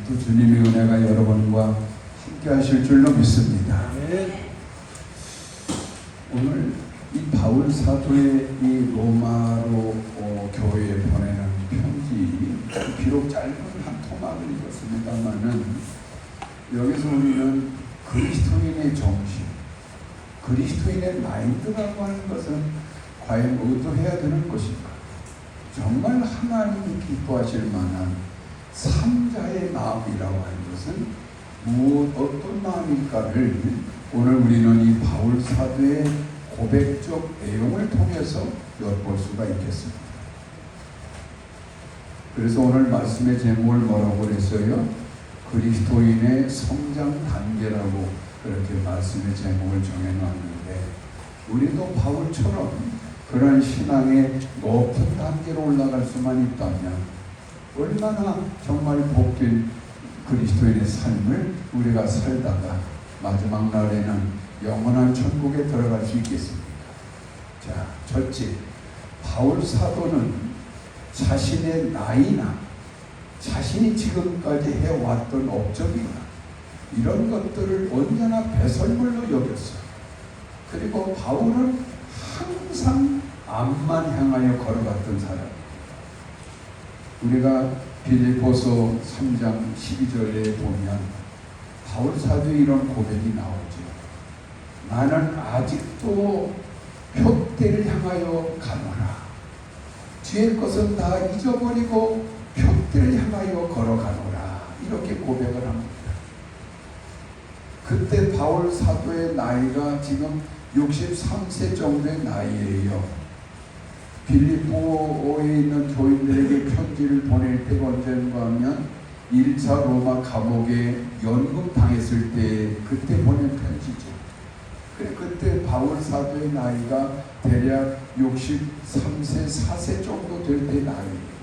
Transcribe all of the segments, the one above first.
또 주님의 은혜가 여러분과 함께 하실 줄로 믿습니다. 오늘 이 바울 사도의 이 로마로 교회에 보내는 편지, 비록 짧은 한 토막을 읽었습니다만은 여기서 우리는 그리스도인의 정신, 그리스도인의 마인드라고 하는 것은 과연 의도해야 되는 것인가? 정말 하나님이 기뻐하실 만한 삼자의 마음이라고 하는 것은 어떤 마음일까를 오늘 우리는 이 바울 사도의 고백적 내용을 통해서 엿볼 수가 있겠습니다. 그래서 오늘 말씀의 제목을 뭐라고 그랬어요? 그리스도인의 성장 단계라고 그렇게 말씀의 제목을 정해놨는데, 우리도 바울처럼 그런 신앙의 높은 단계로 올라갈 수만 있다면 얼마나 정말 복된 그리스도인의 삶을 우리가 살다가 마지막 날에는 영원한 천국에 들어갈 수 있겠습니까? 자, 첫째, 바울 사도는 자신의 나이나 자신이 지금까지 해왔던 업적이나 이런 것들을 언제나 배설물로 여겼어요. 그리고 바울은 항상 앞만 향하여 걸어갔던 사람이에요. 우리가 빌립보서 3장 12절에 보면 바울 사도의 이런 고백이 나오죠. 나는 아직도 표대를 향하여 가노라. 뒤의 것은 다 잊어버리고 표대를 향하여 걸어가노라. 이렇게 고백을 합니다. 그때 바울 사도의 나이가 지금 63세 정도의 나이예요. 빌립보에 있는 교인들에게 편지를 보낼 때가 언제인가 하면 1차 로마 감옥에 연금당했을 때 그때 보낸 편지죠. 그때 바울 사도의 나이가 대략 63세, 4세 정도 될 때 나이예요.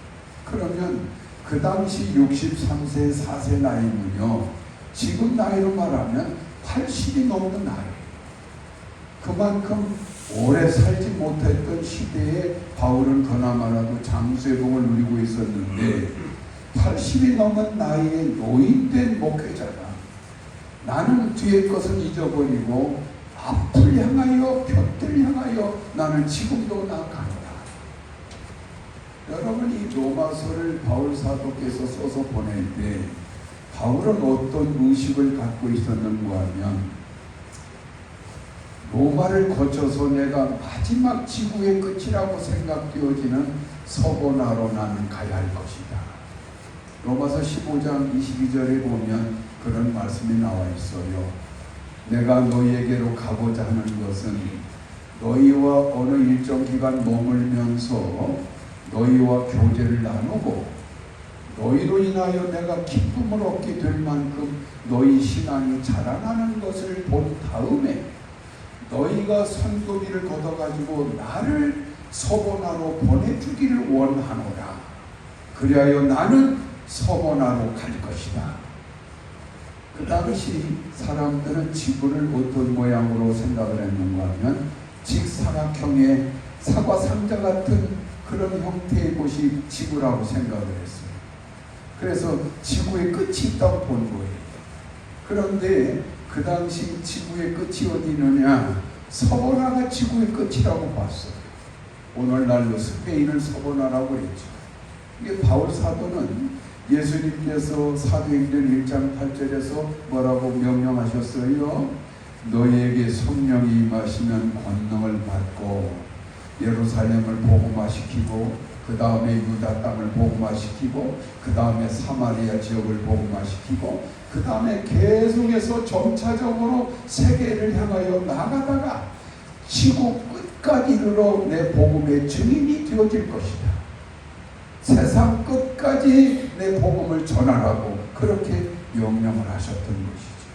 그러면 그 당시 63세, 4세 나이면요, 지금 나이로 말하면 80이 넘는 나이예요. 그만큼 오래 살지 못했던 시대에 바울은 그나마라도 장수의 복을 누리고 있었는데 80이 넘은 나이에 노인된 목회자가 나는 뒤의 것을 잊어버리고 앞을 향하여 곁을 향하여 나는 지금도 나아가노라. 여러분, 이 로마서를 바울 사도께서 써서 보낼 때 바울은 어떤 의식을 갖고 있었는가 하면, 로마를 거쳐서 내가 마지막 지구의 끝이라고 생각되어지는 서보나로 나는 가야 할 것이다. 로마서 15장 22절에 보면 그런 말씀이 나와 있어요. 내가 너희에게로 가고자 하는 것은 너희와 어느 일정 기간 머물면서 너희와 교제를 나누고 너희로 인하여 내가 기쁨을 얻게 될 만큼 너희 신앙이 자라나는 것을 본 다음에 너희가 선교비를 걷어가지고 나를 서보나로 보내주기를 원하노라. 그리하여 나는 서보나로 갈 것이다. 그 당시 사람들은 지구를 어떤 모양으로 생각을 했는가 하면 직사각형의 사과 상자 같은 그런 형태의 곳이 지구라고 생각을 했어요. 그래서 지구의 끝이 있다고 본 거예요. 그런데 그 당시 지구의 끝이 어디 있느냐? 서보나가 지구의 끝이라고 봤어요. 오늘날로 스페인을 서보나라고 했죠. 이게 바울 사도는 예수님께서 사도행전 1장 8절에서 뭐라고 명령하셨어요? 너희에게 성령이 임하시면 권능을 받고 예루살렘을 복음화시키고 그 다음에 유다 땅을 복음화시키고 그 다음에 사마리아 지역을 복음화시키고 그 다음에 계속해서 점차적으로 세계를 향하여 나가다가 지구 끝까지 이르러 내 복음의 증인이 되어질 것이다. 세상 끝까지 내 복음을 전하라고 그렇게 명령을 하셨던 것이죠.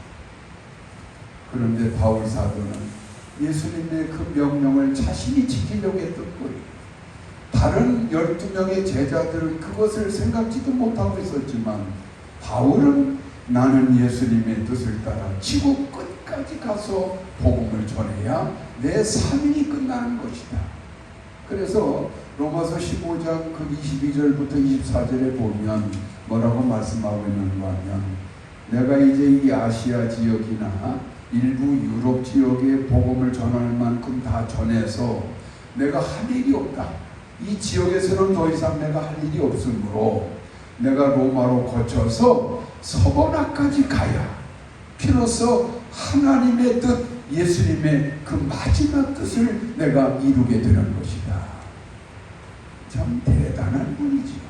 그런데 바울 사도는 예수님의 그 명령을 자신이 지키려고 했던 거예요. 다른 12명의 제자들은 그것을 생각지도 못하고 있었지만 바울은 나는 예수님의 뜻을 따라 지구 끝까지 가서 복음을 전해야 내 사명이 끝나는 것이다. 그래서 로마서 15장 그 22절부터 24절에 보면 뭐라고 말씀하고 있는가 하면, 내가 이제 이 아시아 지역이나 일부 유럽 지역에 복음을 전할 만큼 다 전해서 내가 할 일이 없다. 이 지역에서는 더 이상 내가 할 일이 없으므로 내가 로마로 거쳐서 서버나까지 가야 비로소 하나님의 뜻, 예수님의 그 마지막 뜻을 내가 이루게 되는 것이다. 참 대단한 분이지요.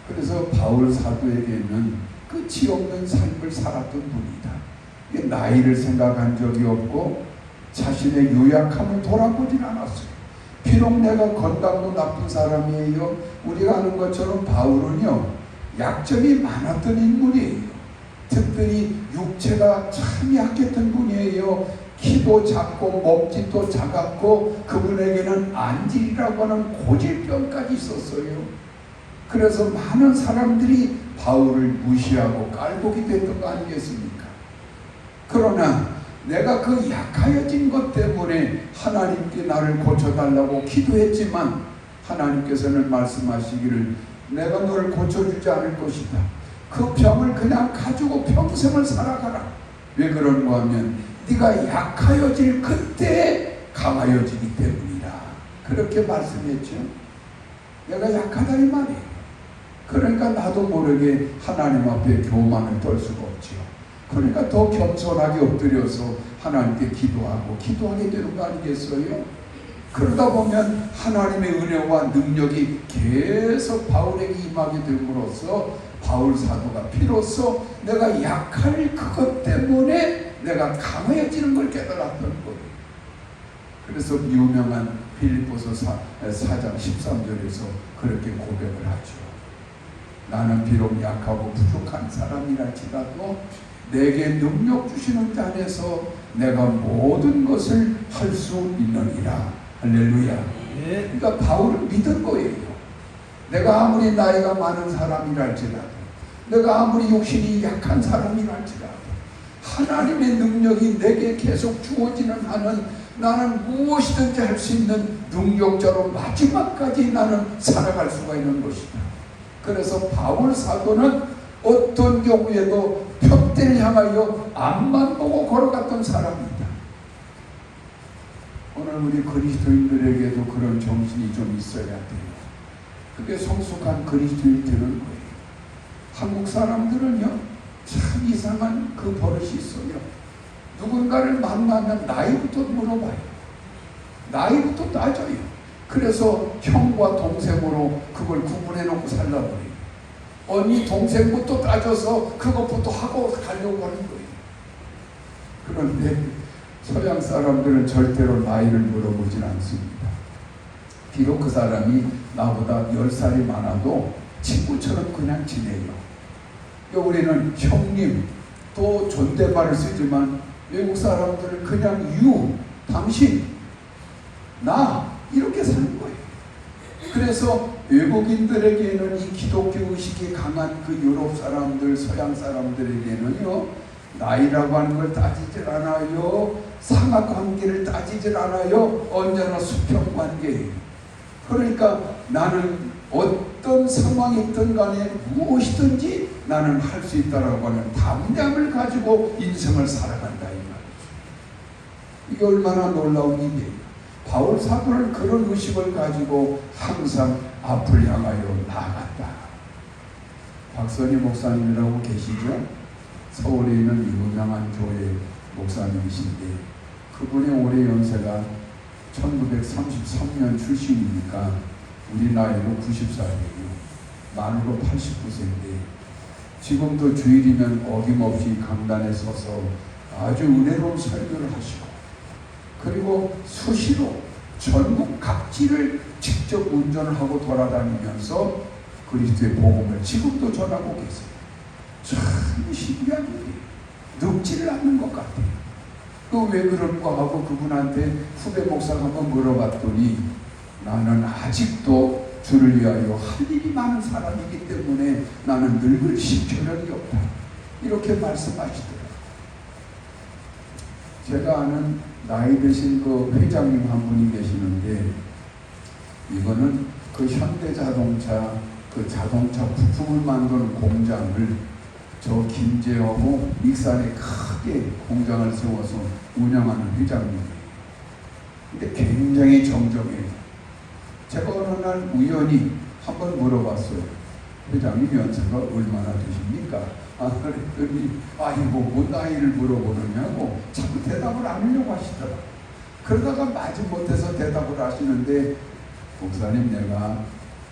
그래서 바울 사도에게는 끝이 없는 삶을 살았던 분이다. 나이를 생각한 적이 없고 자신의 요약함을 돌아보진 않았어요. 비록 내가 건강도 나쁜 사람이에요. 우리가 아는 것처럼 바울은요, 약점이 많았던 인물이에요. 특별히 육체가 참 약했던 분이에요. 키도 작고 몸집도 작았고 그분에게는 안질이라고 하는 고질병까지 있었어요. 그래서 많은 사람들이 바울을 무시하고 깔보기 됐던 거 아니겠습니까? 그러나 내가 그 약하여진 것 때문에 하나님께 나를 고쳐달라고 기도했지만 하나님께서는 말씀하시기를 내가 너를 고쳐주지 않을 것이다. 그 병을 그냥 가지고 평생을 살아가라. 왜 그런가 하면 네가 약하여질 그때 강하여지기 때문이다. 그렇게 말씀했죠. 내가 약하다 이 말이에요. 그러니까 나도 모르게 하나님 앞에 교만을 떨 수가 없죠. 그러니까 더 겸손하게 엎드려서 하나님께 기도하게 되는 거 아니겠어요? 그러다 보면 하나님의 은혜와 능력이 계속 바울에게 임하게 됨으로써 바울 사도가 비로소 내가 약할 그것 때문에 내가 강해지는 걸 깨달았던 거예요. 그래서 유명한 빌립보서 4장 13절에서 그렇게 고백을 하죠. 나는 비록 약하고 부족한 사람이랄지라도 내게 능력 주시는 자 안에서 내가 모든 것을 할 수 있느니라. 할렐루야. 그러니까 바울은 믿은 거예요. 내가 아무리 나이가 많은 사람이랄지라도, 내가 아무리 욕심이 약한 사람이랄지라도 하나님의 능력이 내게 계속 주어지는 한은 나는 무엇이든지 할 수 있는 능력자로 마지막까지 나는 살아갈 수가 있는 것이다. 그래서 바울 사도는 어떤 경우에도 벽대를 향하여 앞만 보고 걸어갔던 사람입니다. 오늘 우리 그리스도인들에게도 그런 정신이 좀 있어야 돼요. 그게 성숙한 그리스도인이 되는 거예요. 한국 사람들은요, 참 이상한 그 버릇이 있어요. 누군가를 만나면 나이부터 물어봐요. 나이부터 따져요. 그래서 형과 동생으로 그걸 구분해 놓고 살라고 해요. 언니 동생부터 따져서 그것부터 하고 가려고 하는 거예요. 그런데 서양 사람들은 절대로 나이를 물어보진 않습니다. 비록 그 사람이 나보다 10살이 많아도 친구처럼 그냥 지내요. 우리는 형님 또 존댓말을 쓰지만 외국 사람들은 그냥 당신, 나 이렇게 사는 거예요. 그래서 외국인들에게는 이 기독교 의식이 강한 그 유럽 사람들, 서양 사람들에게는요, 나이라고 하는 걸 따지질 않아요. 상하관계를 따지질 않아요. 언제나 수평관계예요. 그러니까 나는 어떤 상황이 있든 간에 무엇이든지 나는 할 수 있다라고 하는 담량을 가지고 인생을 살아간다 이 말이죠. 이게 얼마나 놀라운 일이에요. 바울 사도는 그런 의식을 가지고 항상 앞을 향하여 나아갔다. 박선희 목사님이라고 계시죠? 서울에 있는 유명한 교회 목사님이신데 그분의 올해 연세가 1933년 출신이니까 우리 나이로 90살이에요. 만으로 89세인데 지금도 주일이면 어김없이 강단에 서서 아주 은혜로운 설교를 하시고 그리고 수시로 전국 각지를 직접 운전을 하고 돌아다니면서 그리스도의 복음을 지금도 전하고 계세요. 참 신기한 일이에요. 늙지를 않는 것 같아요. 또 왜 그런가 하고 그분한테 후배 목사가 한번 물어봤더니 나는 아직도 주를 위하여 할 일이 많은 사람이기 때문에 나는 늙을 시켜력이 없다. 이렇게 말씀하시더라고요. 제가 아는 나이 드신 그 회장님 한 분이 계시는데 이거는 그 현대자동차 그 자동차 부품을 만드는 공장을 저 김제하고 익산에 크게 공장을 세워서 운영하는 회장님이에요. 근데 굉장히 정정해요. 제가 어느 날 우연히 한번 물어봤어요. 회장님 연세가 얼마나 되십니까? 그랬더니 아이고 뭐 나이를 물어보느냐고 자꾸 대답을 안 하려고 하시더라. 그러다가 마지못해서 대답을 하시는데 목사님 내가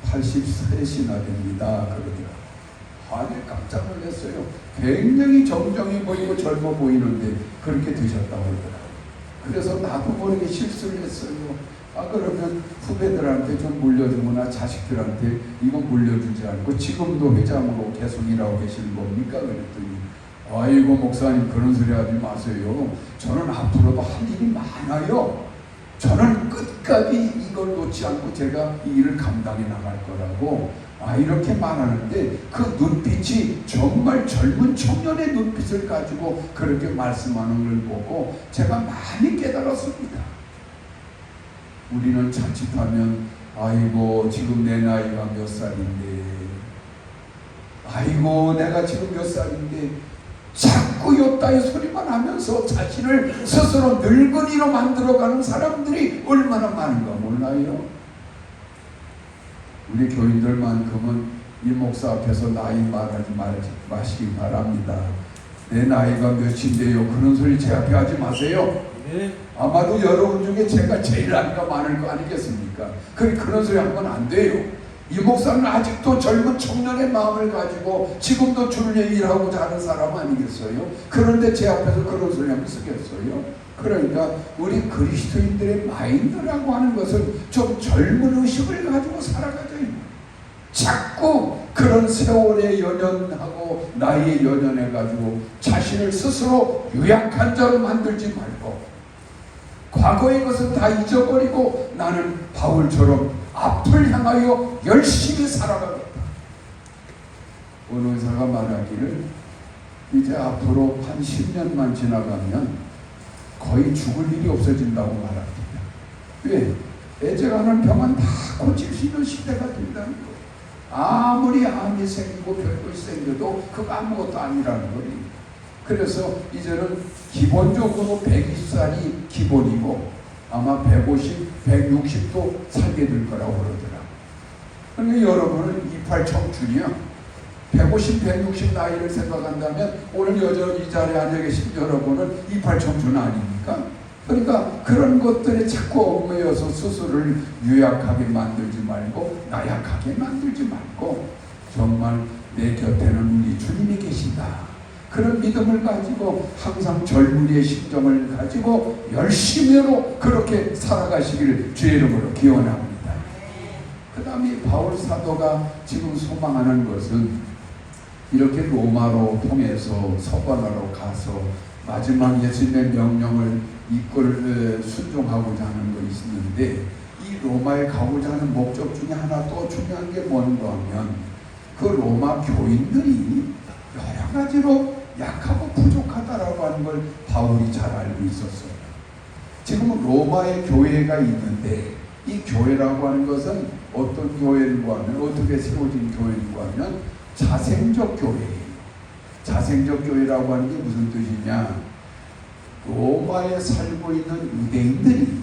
83이나 됩니다 그러더라고요. 아니 깜짝 놀랐어요. 굉장히 정정해 보이고 젊어 보이는데 그렇게 되셨다고 그러더라고요. 그래서 나도 모르게 실수를 했어요. 그러면 후배들한테 좀 물려주거나 자식들한테 이거 물려주지 않고 지금도 회장으로 계속 일하고 계시는 겁니까? 그랬더니 아이고 목사님 그런 소리 하지 마세요. 저는 앞으로도 할 일이 많아요. 저는 끝까지 이걸 놓지 않고 제가 이 일을 감당해 나갈 거라고 이렇게 말하는데 그 눈빛이 정말 젊은 청년의 눈빛을 가지고 그렇게 말씀하는 걸 보고 제가 많이 깨달았습니다. 우리는 자칫하면 아이고 지금 내 나이가 몇 살인데 아이고 내가 지금 몇 살인데 자꾸 요따위 소리만 하면서 자신을 스스로 늙은이로 만들어가는 사람들이 얼마나 많은가 몰라요. 우리 교인들만큼은 이 목사 앞에서 나이 말하지 마시기 바랍니다. 내 나이가 몇인데요 그런 소리 제 앞에 하지 마세요. 아마도 여러분 중에 제가 제일 나이가 많을 거 아니겠습니까? 그런 소리 하면 안 돼요. 이 목사는 아직도 젊은 청년의 마음을 가지고 지금도 주를 일하고자 하는 사람 아니겠어요? 그런데 제 앞에서 그런 소리 하면 쓰겠어요? 그러니까 우리 그리스도인들의 마인드라고 하는 것은 좀 젊은 의식을 가지고 살아가져요. 자꾸 그런 세월에 연연하고 나이에 연연해가지고 자신을 스스로 유약한 자로 만들지 말고 과거의 것은 다 잊어버리고 나는 바울처럼 앞을 향하여 열심히 살아가겠다. 어느 의사가 말하기를 이제 앞으로 한 10년만 지나가면 거의 죽을 일이 없어진다고 말합니다. 왜? 애제가는 병은 다 고칠 수 있는 시대가 된다는 거예요. 아무리 암이 생기고 별것이 생겨도 그거 아무것도 아니라는 거예요. 그래서 이제는 기본적으로 120살이 기본이고 아마 150, 160도 살게 될 거라고 그러더라고요. 그러니까 여러분은 28 청춘이요. 150, 160 나이를 생각한다면 오늘 여전히 이 자리에 앉아 계신 여러분은 28 청춘 아닙니까? 그러니까 그런 것들에 자꾸 얽매여서 스스로를 유약하게 만들지 말고 나약하게 만들지 말고 정말 내 곁에는 우리 주님이 계신다. 그런 믿음을 가지고 항상 젊은이의 심정을 가지고 열심히로 그렇게 살아가시기를 주의 이름으로 기원합니다. 그 다음에 바울 사도가 지금 소망하는 것은 이렇게 로마로 통해서 서바나로 가서 마지막 예수님의 명령을 순종하고자 하는 것이 있는데 이 로마에 가고자 하는 목적 중에 하나 또 중요한 게 뭔가 하면 그 로마 교인들이 여러 가지로 약하고 부족하다라고 하는 걸 바울이 잘 알고 있었어요. 지금 로마에 교회가 있는데 이 교회라고 하는 것은 어떤 교회인가 하면 어떻게 세워진 교회인가 하면 자생적 교회예요. 자생적 교회라고 하는 게 무슨 뜻이냐? 로마에 살고 있는 유대인들이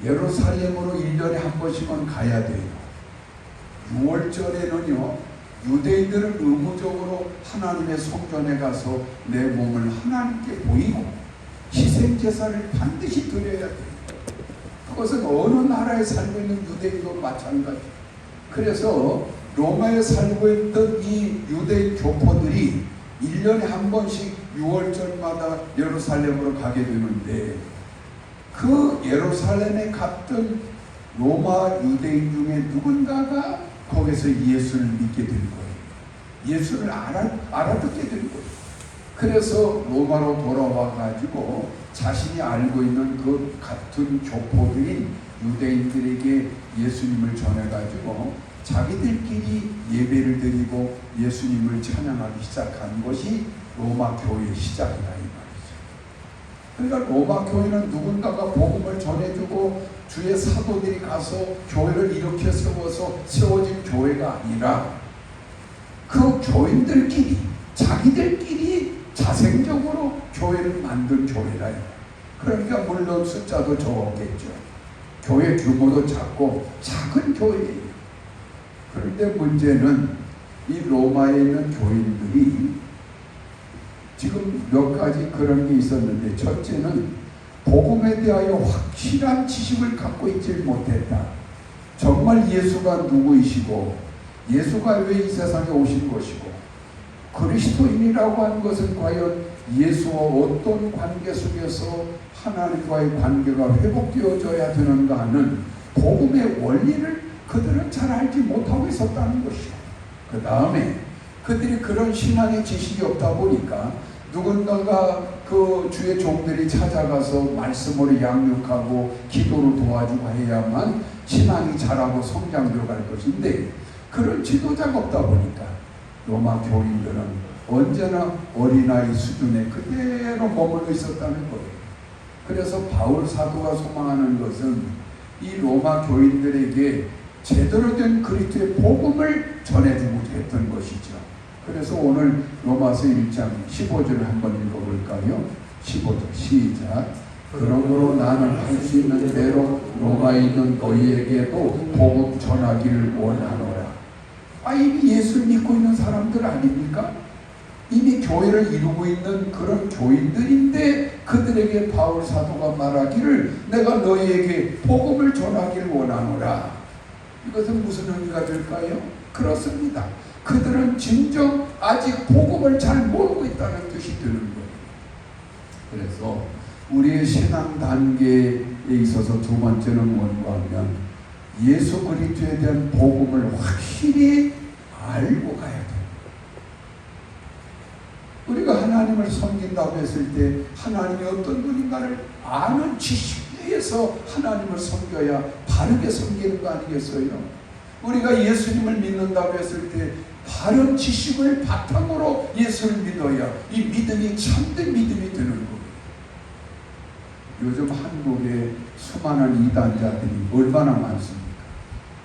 예루살렘으로 1년에 한 번씩은 가야 돼요. 6월절에는요 유대인들은 의무적으로 하나님의 성전에 가서 내 몸을 하나님께 보이고 희생제사를 반드시 드려야 돼요. 그것은 어느 나라에 살고 있는 유대인도 마찬가지예요. 그래서 로마에 살고 있던 이 유대인 교포들이 1년에 한 번씩 6월절마다 예루살렘으로 가게 되는데 그 예루살렘에 갔던 로마 유대인 중에 누군가가 거기서 예수를 믿게 된 거예요. 예수를 알아듣게 된 거예요. 그래서 로마로 돌아와 가지고 자신이 알고 있는 그 같은 교포들인 유대인들에게 예수님을 전해 가지고 자기들끼리 예배를 드리고 예수님을 찬양하기 시작한 것이 로마 교회의 시작이다 이 말이죠. 그러니까 로마 교회는 누군가가 복음을 전해주고 주의 사도들이 가서 교회를 일으켜 세워서 세워진 교회가 아니라 그 교인들끼리 자기들끼리 자생적으로 교회를 만든 교회라. 그러니까 물론 숫자도 적었겠죠. 교회 규모도 작고 작은 교회예요. 그런데 문제는 이 로마에 있는 교인들이 지금 몇 가지 그런 게 있었는데, 첫째는 복음에 대하여 확실한 지식을 갖고 있지 못했다. 정말 예수가 누구이시고 예수가 왜 이 세상에 오신 것이고 그리스도인이라고 하는 것은 과연 예수와 어떤 관계 속에서 하나님과의 관계가 회복되어져야 되는가 하는 복음의 원리를 그들은 잘 알지 못하고 있었다는 것이요. 그 다음에 그들이 그런 신앙의 지식이 없다 보니까 누군가가 그 주의 종들이 찾아가서 말씀으로 양육하고 기도로 도와주고 해야만 신앙이 자라고 성장되어 갈 것인데, 그런 지도자가 없다 보니까 로마 교인들은 언제나 어린아이 수준에 그대로 머물러 있었다는 거예요. 그래서 바울 사도가 소망하는 것은 이 로마 교인들에게 제대로 된 그리스도의 복음을 전해주고자 했던 것이죠. 그래서 오늘 로마서 1장 15절을 한번 읽어볼까요? 15절 시작. 그러므로 나는 할 수 있는 대로 로마에 있는 너희에게도 복음 전하기를 원하노라. 이미 예수를 믿고 있는 사람들 아닙니까? 이미 교회를 이루고 있는 그런 교인들인데 그들에게 바울 사도가 말하기를 내가 너희에게 복음을 전하기를 원하노라. 이것은 무슨 의미가 될까요? 그렇습니다. 그들은 진정 아직 복음을 잘 모르고 있다는 뜻이 되는 거예요. 그래서 우리의 신앙 단계에 있어서 두 번째는 뭔가 하면 예수 그리스도에 대한 복음을 확실히 알고 가야 돼요. 우리가 하나님을 섬긴다고 했을 때 하나님이 어떤 분인가를 아는 지식에서 하나님을 섬겨야 바르게 섬기는 거 아니겠어요? 우리가 예수님을 믿는다고 했을 때 바른 지식을 바탕으로 예수를 믿어야 이 믿음이 참된 믿음이 되는 거예요. 요즘 한국에 수많은 이단자들이 얼마나 많습니까?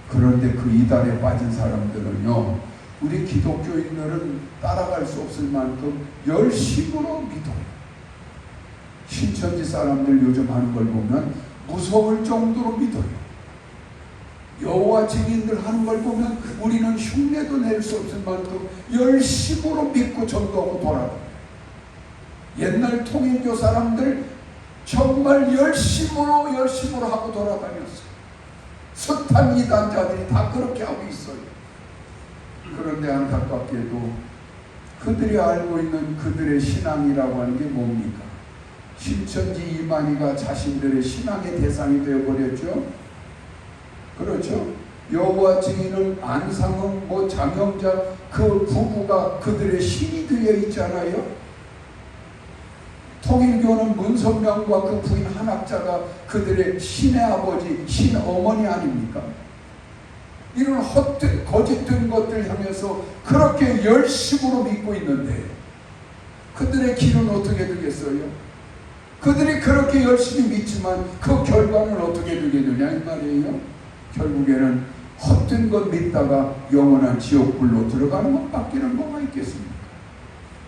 그런데 그 이단에 빠진 사람들은요, 우리 기독교인들은 따라갈 수 없을 만큼 열심으로 믿어요. 신천지 사람들 요즘 하는 걸 보면 무서울 정도로 믿어요. 여호와 증인들 하는 걸 보면 우리는 흉내도 낼 수 없을 만큼 열심으로 믿고 전도하고 돌아가요. 옛날 통일교 사람들 정말 열심으로 하고 돌아다녔어요. 숱한 이단자들이 다 그렇게 하고 있어요. 그런데 안타깝게도 그들이 알고 있는 그들의 신앙이라고 하는 게 뭡니까? 신천지 이만희가 자신들의 신앙의 대상이 되어버렸죠. 그렇죠. 여호와 증인은 안상흥, 장영자 그 부부가 그들의 신이 되어 있잖아요. 통일교는 문선명과 그 부인 한학자가 그들의 신의 아버지, 신어머니 아닙니까? 이런 헛된 거짓된 것들 향해서 그렇게 열심으로 믿고 있는데 그들의 길은 어떻게 되겠어요? 그들이 그렇게 열심히 믿지만 그 결과는 어떻게 되겠느냐 이 말이에요. 결국에는 헛된 것 믿다가 영원한 지옥불로 들어가는 것밖에는 뭐가 있겠습니까?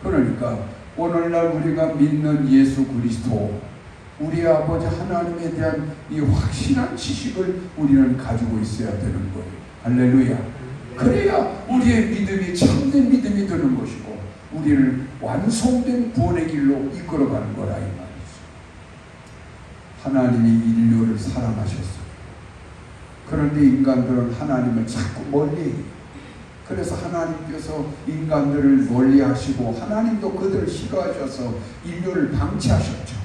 그러니까 오늘날 우리가 믿는 예수 그리스도, 우리 아버지 하나님에 대한 이 확실한 지식을 우리는 가지고 있어야 되는 거예요. 할렐루야. 그래야 우리의 믿음이 참된 믿음이 되는 것이고 우리를 완성된 구원의 길로 이끌어가는 거라 이 말이죠. 하나님이 인류를 사랑하셨어요. 그런데 인간들은 하나님을 자꾸 멀리해요. 그래서 하나님께서 인간들을 멀리하시고 하나님도 그들을 싫어하셔서 인류를 방치하셨죠.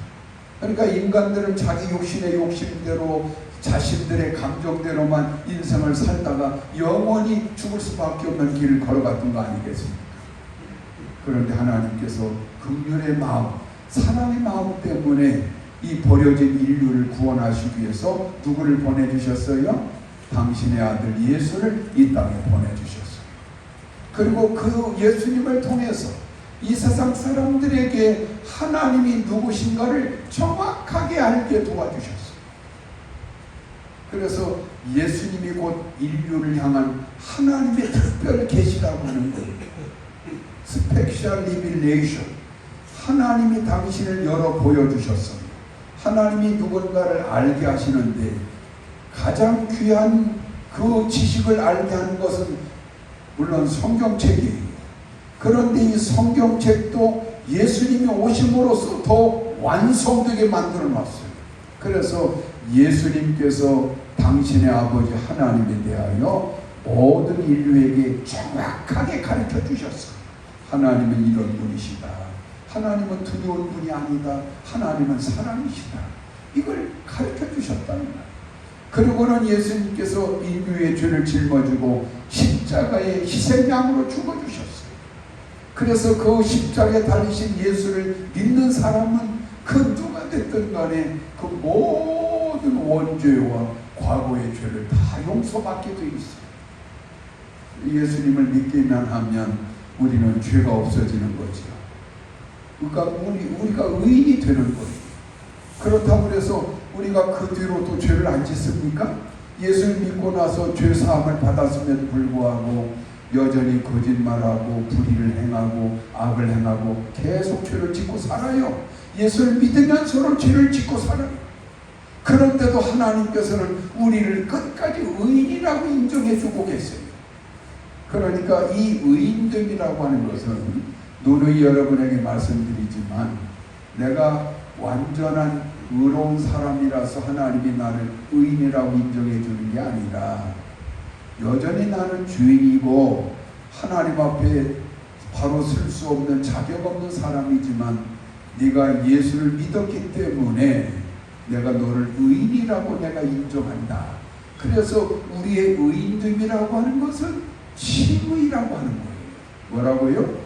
그러니까 인간들은 자기 욕심의 욕심대로 자신들의 감정대로만 인생을 살다가 영원히 죽을 수밖에 없는 길을 걸어갔던 거 아니겠습니까? 그런데 하나님께서 긍휼의 마음, 사랑의 마음 때문에 이 버려진 인류를 구원하시기 위해서 누구를 보내주셨어요? 당신의 아들 예수를 이 땅에 보내주셨어요. 그리고 그 예수님을 통해서 이 세상 사람들에게 하나님이 누구신가를 정확하게 알게 도와주셨어요. 그래서 예수님이 곧 인류를 향한 하나님의 특별 계시라고 하는 거예요. 스펙셜 리빌레이션. 하나님이 당신을 열어 보여주셨어요. 하나님이 누군가를 알게 하시는데 가장 귀한 그 지식을 알게 하는 것은 물론 성경책이에요. 그런데 이 성경책도 예수님이 오심으로써 더 완성되게 만들어 놨어요. 그래서 예수님께서 당신의 아버지 하나님에 대하여 모든 인류에게 정확하게 가르쳐 주셨어요. 하나님은 이런 분이시다. 하나님은 두려운 분이 아니다. 하나님은 사랑이시다. 이걸 가르쳐 주셨다는 거예요. 그리고는 예수님께서 인류의 죄를 짊어지고 십자가의 희생양으로 죽어주셨어요. 그래서 그 십자가에 달리신 예수를 믿는 사람은 그 누가 됐든 간에 그 모든 원죄와 과거의 죄를 다 용서받게 되어 있어요. 예수님을 믿기만 하면 우리는 죄가 없어지는 거죠. 그러니까 우리가 의인이 되는 거예요. 그렇다고 해서 우리가 그 뒤로 또 죄를 안 짓습니까? 예수를 믿고 나서 죄 사함을 받았음에도 불구하고 여전히 거짓말하고 불의를 행하고 악을 행하고 계속 죄를 짓고 살아요. 예수를 믿으면서도 죄를 짓고 살아요. 그런데도 하나님께서는 우리를 끝까지 의인이라고 인정해주고 계세요. 그러니까 이 의인됨이라고 하는 것은 누누이 여러분에게 말씀드리지만 내가 완전한 의로운 사람이라서 하나님이 나를 의인이라고 인정해 주는 게 아니라 여전히 나는 죄인이고 하나님 앞에 바로 설 수 없는 자격 없는 사람이지만 네가 예수를 믿었기 때문에 내가 너를 의인이라고 내가 인정한다. 그래서 우리의 의인됨이라고 하는 것은 칭의라고 하는 거예요. 뭐라고요?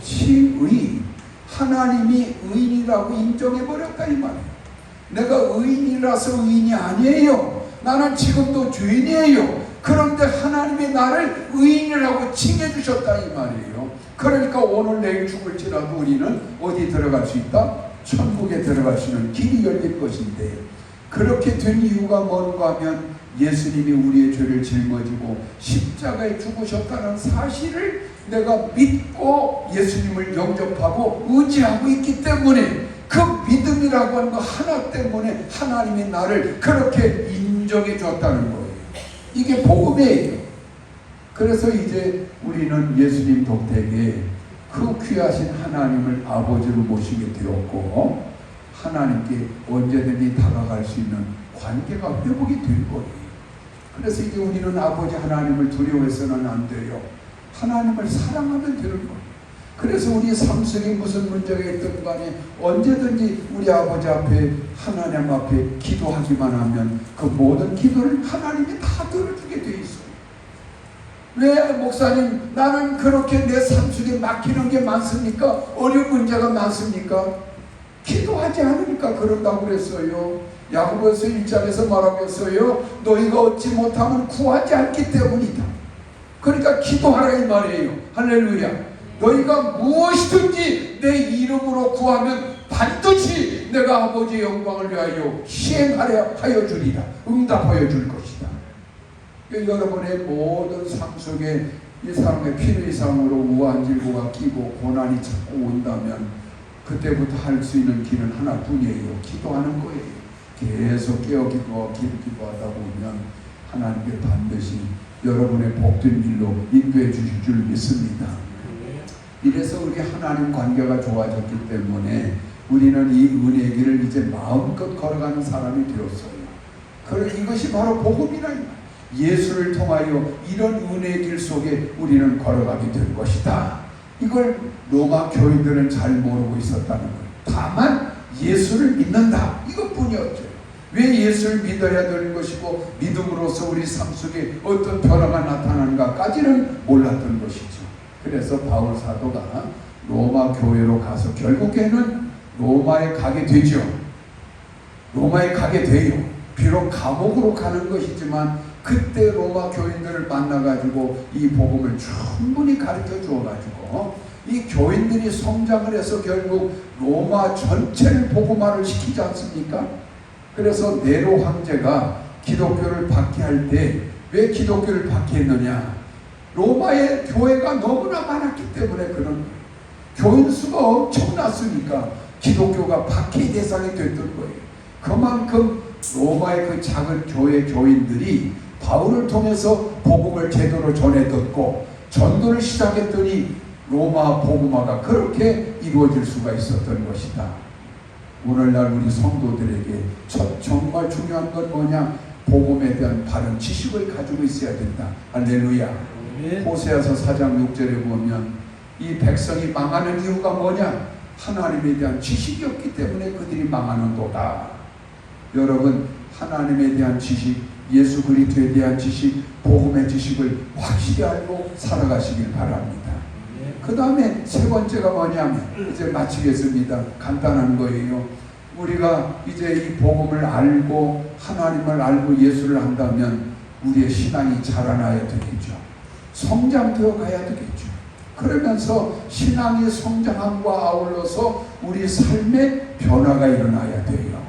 칭의. 하나님이 의인이라고 인정해버렸다 이 말이에요. 내가 의인이라서 의인이 아니에요. 나는 지금도 죄인이에요. 그런데 하나님이 나를 의인이라고 칭해주셨다 이 말이에요. 그러니까 오늘 내일 죽을지라도 우리는 어디 들어갈 수 있다? 천국에 들어갈 수 있는 길이 열릴 것인데 그렇게 된 이유가 뭔가 하면 예수님이 우리의 죄를 짊어지고 십자가에 죽으셨다는 사실을 내가 믿고 예수님을 영접하고 의지하고 있기 때문에 그 믿음이라고 하는 거 하나 때문에 하나님이 나를 그렇게 인정해 줬다는 거예요. 이게 복음이에요. 그래서 이제 우리는 예수님 덕택에 그 귀하신 하나님을 아버지로 모시게 되었고 하나님께 언제든지 다가갈 수 있는 관계가 회복이 된 거예요. 그래서 이제 우리는 아버지 하나님을 두려워해서는 안 돼요. 하나님을 사랑하면 되는 거예요. 그래서 우리 삶 속에 무슨 문제가 있든 간에 언제든지 우리 아버지 앞에 하나님 앞에 기도하기만 하면 그 모든 기도를 하나님이 다 들어주게 돼 있어요. 왜 목사님 나는 그렇게 내 삶 속에 막히는 게 많습니까? 어려운 문제가 많습니까? 기도하지 않으니까 그런다고 그랬어요. 야고보서 1장에서 말하고 했어요. 너희가 얻지 못하면 구하지 않기 때문이다. 그러니까 기도하라 이 말이에요. 할렐루야. 너희가 무엇이든지 내 이름으로 구하면 반드시 내가 아버지의 영광을 위하여 시행하여 주리라. 응답하여 줄 것이다. 여러분의 모든 삶 속에 이 사람의 필요 이상으로 우한 질고가 끼고 고난이 자꾸 온다면 그때부터 할 수 있는 길은 하나뿐이에요. 기도하는 거예요. 계속 깨어 기도하고 기도하다 보면 하나님께 반드시 여러분의 복된 길로 인도해 주실 줄 믿습니다. 이래서 우리 하나님 관계가 좋아졌기 때문에 우리는 이 은혜의 길을 이제 마음껏 걸어가는 사람이 되었어요. 이것이 바로 복음이라. 예수를 통하여 이런 은혜의 길 속에 우리는 걸어가게 될 것이다. 이걸 로마 교인들은 잘 모르고 있었다는 거예요. 다만 예수를 믿는다 이것뿐이었죠. 왜 예수를 믿어야 되는 것이고 믿음으로써 우리 삶 속에 어떤 변화가 나타나는가까지는 몰랐던 것이죠. 그래서 바울 사도가 로마 교회로 가서 결국에는 로마에 가게 되죠. 로마에 가게 돼요. 비록 감옥으로 가는 것이지만 그때 로마 교인들을 만나가지고 이 복음을 충분히 가르쳐 주어가지고 이 교인들이 성장을 해서 결국 로마 전체를 복음화를 시키지 않습니까? 그래서 네로 황제가 기독교를 박해할 때 왜 기독교를 박해했느냐? 로마의 교회가 너무나 많았기 때문에 그런 거예요. 교인 수가 엄청났으니까 기독교가 박해 대상이 됐던 거예요. 그만큼 로마의 그 작은 교회 교인들이 바울을 통해서 복음을 제대로 전해 듣고 전도를 시작했더니 로마 복음화가 그렇게 이루어질 수가 있었던 것이다. 오늘날 우리 성도들에게 정말 중요한 건 뭐냐? 복음에 대한 바른 지식을 가지고 있어야 된다. 할렐루야. 호세아서 4장 6절에 보면 이 백성이 망하는 이유가 뭐냐? 하나님에 대한 지식이 없기 때문에 그들이 망하는도다. 여러분, 하나님에 대한 지식, 예수 그리스도에 대한 지식, 복음의 지식을 확실히 알고 살아가시길 바랍니다. 그 다음에 세 번째가 뭐냐면, 이제 마치겠습니다. 간단한 거예요. 우리가 이제 이 복음을 알고 하나님을 알고 예수를 한다면 우리의 신앙이 자라나야 되겠죠. 성장되어 가야 되겠죠. 그러면서 신앙의 성장함과 아울러서 우리 삶의 변화가 일어나야 돼요.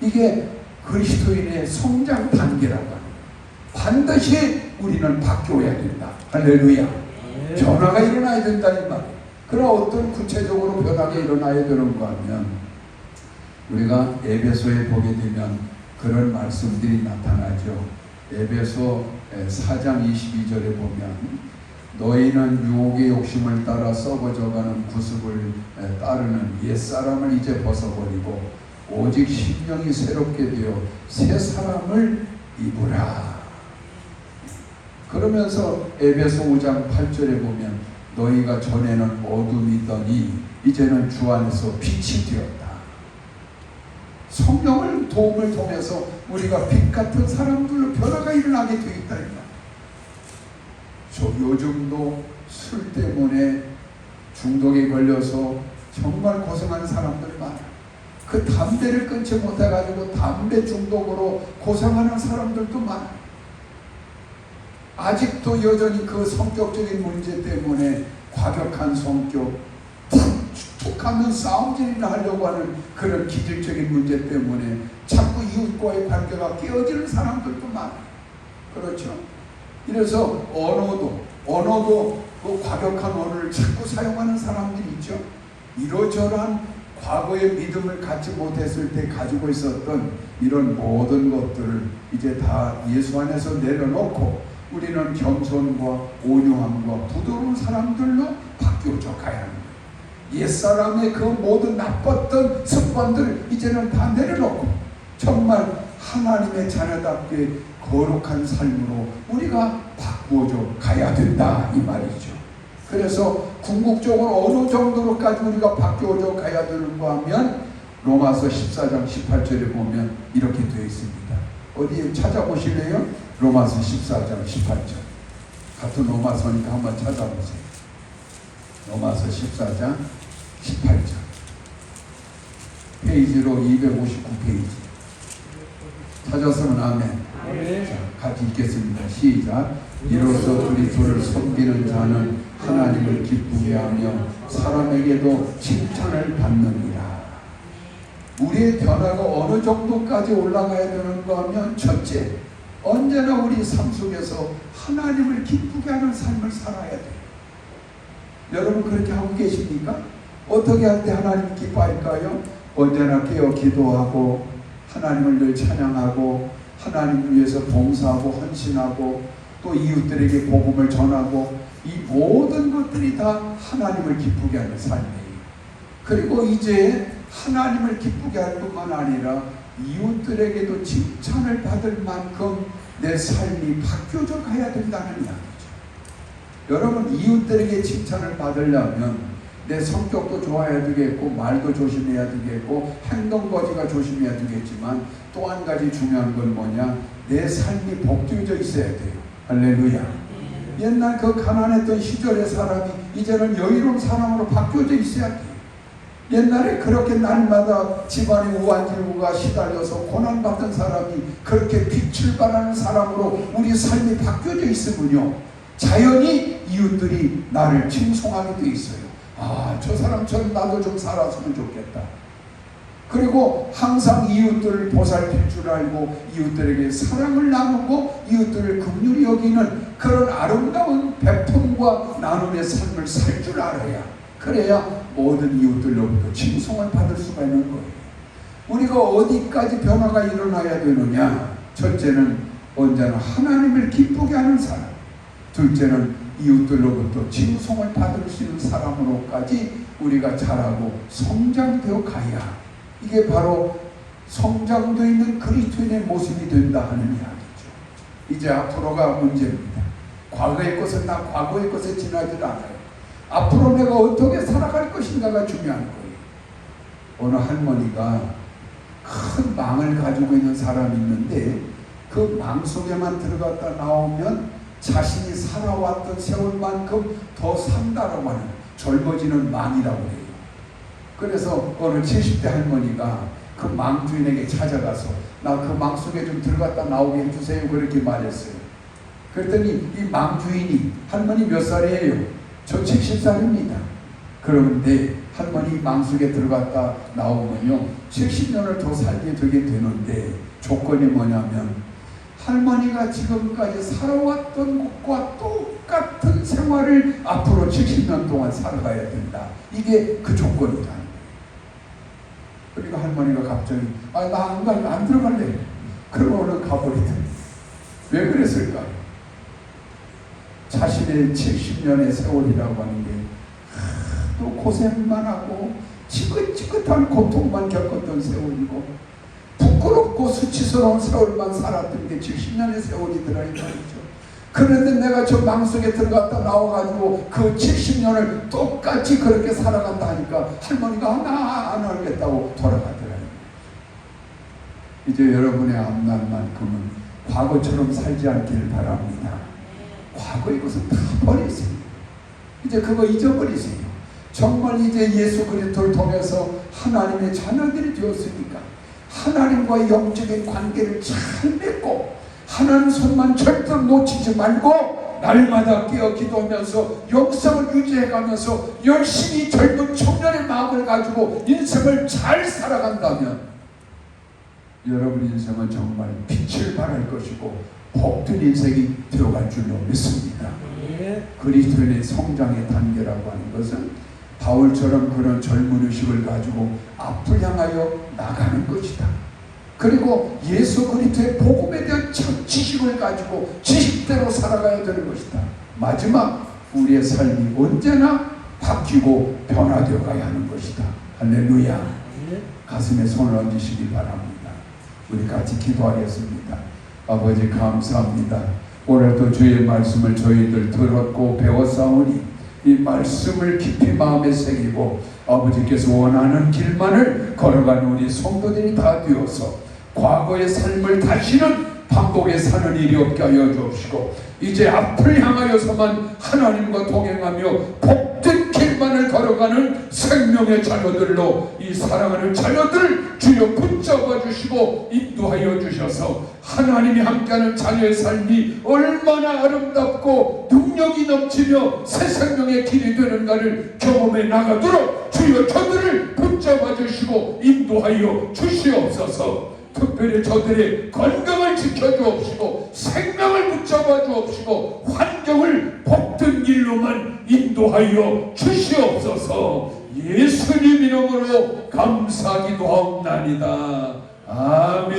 이게 그리스도인의 성장 단계라고 합니다. 반드시 우리는 바뀌어야 된다. 할렐루야. 변화가 일어나야 된다 이 말이에요. 그럼 어떤 구체적으로 변화가 일어나야 되는가 하면 우리가 에베소에 보게 되면 그런 말씀들이 나타나죠. 에베소 4장 22절에 보면 너희는 유혹의 욕심을 따라 썩어져가는 구습을 따르는 옛사람을 이제 벗어버리고 오직 심령이 새롭게 되어 새 사람을 입으라. 그러면서 에베소 5장 8절에 보면 너희가 전에는 어둠이더니 이제는 주 안에서 빛이 되었다. 성령을 도움을 통해서 우리가 빛 같은 사람들로 변화가 일어나게 되어 있다. 저 요즘도 술 때문에 중독에 걸려서 정말 고생하는 사람들 많아요. 그 담배를 끊지 못해가지고 담배 중독으로 고생하는 사람들도 많아요. 아직도 여전히 그 성격적인 문제 때문에 과격한 성격, 툭하면 싸움질이나 하려고 하는 그런 기질적인 문제 때문에 자꾸 이웃과의 관계가 깨어지는 사람들도 많아요. 그렇죠? 이래서 언어도 그 과격한 언어를 자꾸 사용하는 사람들이 있죠. 이러저러한 과거의 믿음을 갖지 못했을 때 가지고 있었던 이런 모든 것들을 이제 다 예수 안에서 내려놓고 우리는 겸손과 온유함과 부드러운 사람들로 바뀌어져 가야 합니다. 옛사람의 그 모든 나빴던 습관들을 이제는 다 내려놓고 정말 하나님의 자녀답게 거룩한 삶으로 우리가 바꾸어져 가야 된다 이 말이죠. 그래서 궁극적으로 어느 정도로까지 우리가 바뀌어져 가야 되는가 하면 로마서 14장 18절에 보면 이렇게 되어 있습니다. 어디에 찾아보실래요? 로마서 14장 18절. 같은 로마서니까 한번 찾아보세요. 로마서 14장 18절. 페이지로 259페이지. 찾았으면 아멘. 자, 같이 읽겠습니다. 시작. 이로써 그리스도를 섬기는 자는 하나님을 기쁘게 하며 사람에게도 칭찬을 받느니라. 우리의 변화가 어느 정도까지 올라가야 되는가 하면 첫째, 언제나 우리 삶 속에서 하나님을 기쁘게 하는 삶을 살아야 돼요. 여러분 그렇게 하고 계십니까? 어떻게 할 때 하나님 기뻐할까요? 언제나 깨어 기도하고 하나님을 늘 찬양하고 하나님을 위해서 봉사하고 헌신하고 또 이웃들에게 복음을 전하고 이 모든 것들이 다 하나님을 기쁘게 하는 삶이에요. 그리고 이제 하나님을 기쁘게 할 뿐만 아니라 이웃들에게도 칭찬을 받을 만큼 내 삶이 바뀌어져 가야 된다는 이야기죠. 여러분 이웃들에게 칭찬을 받으려면 내 성격도 좋아야 되겠고 말도 조심해야 되겠고 행동거지가 조심해야 되겠지만 또 한 가지 중요한 건 뭐냐? 내 삶이 복되어져 있어야 돼요. 할렐루야. 옛날 그 가난했던 시절의 사람이 이제는 여유로운 사람으로 바뀌어져 있어야 돼요. 옛날에 그렇게 날마다 집안의 우환질부가 시달려서 고난받던 사람이 그렇게 빛을 발하는 사람으로 우리 삶이 바뀌어져 있으면요, 자연히 이웃들이 나를 칭송하게 돼 있어요. 아, 저 사람처럼 나도 좀 살았으면 좋겠다. 그리고 항상 이웃들을 보살필 줄 알고 이웃들에게 사랑을 나누고 이웃들을 긍휼히 여기는 그런 아름다운 베품과 나눔의 삶을 살 줄 알아야, 그래야 모든 이웃들로부터 칭송을 받을 수가 있는 거예요. 우리가 어디까지 변화가 일어나야 되느냐? 첫째는 언제나 하나님을 기쁘게 하는 사람, 둘째는 이웃들로부터 칭송을 받을 수 있는 사람으로까지 우리가 자라고 성장되어 가야, 이게 바로 성장되어 있는 그리스도인의 모습이 된다 하는 이야기죠. 이제 앞으로가 문제입니다. 과거의 것은 다 과거의 것에 지나질 않아요. 앞으로 내가 어떻게 살아갈 것인가가 중요한 거예요. 어느 할머니가 큰 망을 가지고 있는 사람이 있는데 그 망 속에만 들어갔다 나오면 자신이 살아왔던 세월만큼 더 산다라고 하는, 젊어지는 망이라고 해요. 그래서 어느 70대 할머니가 그 망 주인에게 찾아가서 나 그 망 속에 좀 들어갔다 나오게 해주세요, 그렇게 말했어요. 그랬더니 이 망 주인이, 할머니 몇 살이에요? 저 70살입니다. 그런데 할머니 망 속에 들어갔다 나오면요 70년을 더 살게 되게 되는데 조건이 뭐냐면 할머니가 지금까지 살아왔던 것과 똑같은 생활을 앞으로 70년 동안 살아가야 된다. 이게 그 조건이다. 그러니까 할머니가 갑자기 나 안 들어갈래. 그러고는 가버리더니 왜 그랬을까요? 자신의 70년의 세월이라고 하는 게 또 고생만 하고 지긋지긋한 고통만 겪었던 세월이고 부끄럽고 수치스러운 세월만 살았던 게 70년의 세월이더라 이 말이죠. 그런데 내가 저 망 속에 들어갔다 나와가지고 그 70년을 똑같이 그렇게 살아간다 하니까 할머니가 나 안 알겠다고 돌아가더라. 이제 여러분의 앞날만큼은 과거처럼 살지 않기를 바랍니다. 과거의 것은 다 버리세요. 이제 그거 잊어버리세요. 정말 이제 예수 그리스도를 통해서 하나님의 자녀들이 되었으니까 하나님과의 영적인 관계를 잘 맺고 하나님 손만 절대 놓치지 말고 날마다 깨어 기도하면서 영성을 유지해가면서 열심히 젊은 청년의 마음을 가지고 인생을 잘 살아간다면 여러분 인생은 정말 빛을 발할 것이고 복된 인생이 되어갈 줄로 믿습니다. 그리스도인의 성장의 단계라고 하는 것은 바울처럼 그런 젊은 의식을 가지고 앞을 향하여 나가는 것이다. 그리고 예수 그리스도의 복음에 대한 참 지식을 가지고 지식대로 살아가야 되는 것이다. 마지막 우리의 삶이 언제나 바뀌고 변화되어 가야 하는 것이다. 할렐루야. 가슴에 손을 얹으시기 바랍니다. 우리 같이 기도하겠습니다. 아버지 감사합니다. 오늘도 주의 말씀을 저희들 들었고 배웠사오니 이 말씀을 깊이 마음에 새기고 아버지께서 원하는 길만을 걸어가는 우리 성도들이 다 되어서 과거의 삶을 다시는 반복해 사는 일이 없게 하여 주옵시고 이제 앞을 향하여서만 하나님과 동행하며 복된 길만을 걸어가는 생명의 자녀들로 이 사랑하는 자녀들 주여 붙잡아 주시고 인도하여 주셔서 하나님이 함께하는 자녀의 삶이 얼마나 아름답고 능력이 넘치며 새 생명의 길이 되는가를 경험해 나가도록 주여 저들을 붙잡아 주시고 인도하여 주시옵소서. 특별히 저들의 건강을 지켜주옵시고 생명을 붙잡아 주옵시고 환경을 복된 길로만 인도하여 주시옵소서. 예수님 이름으로 감사기도하옵나이다. 아멘.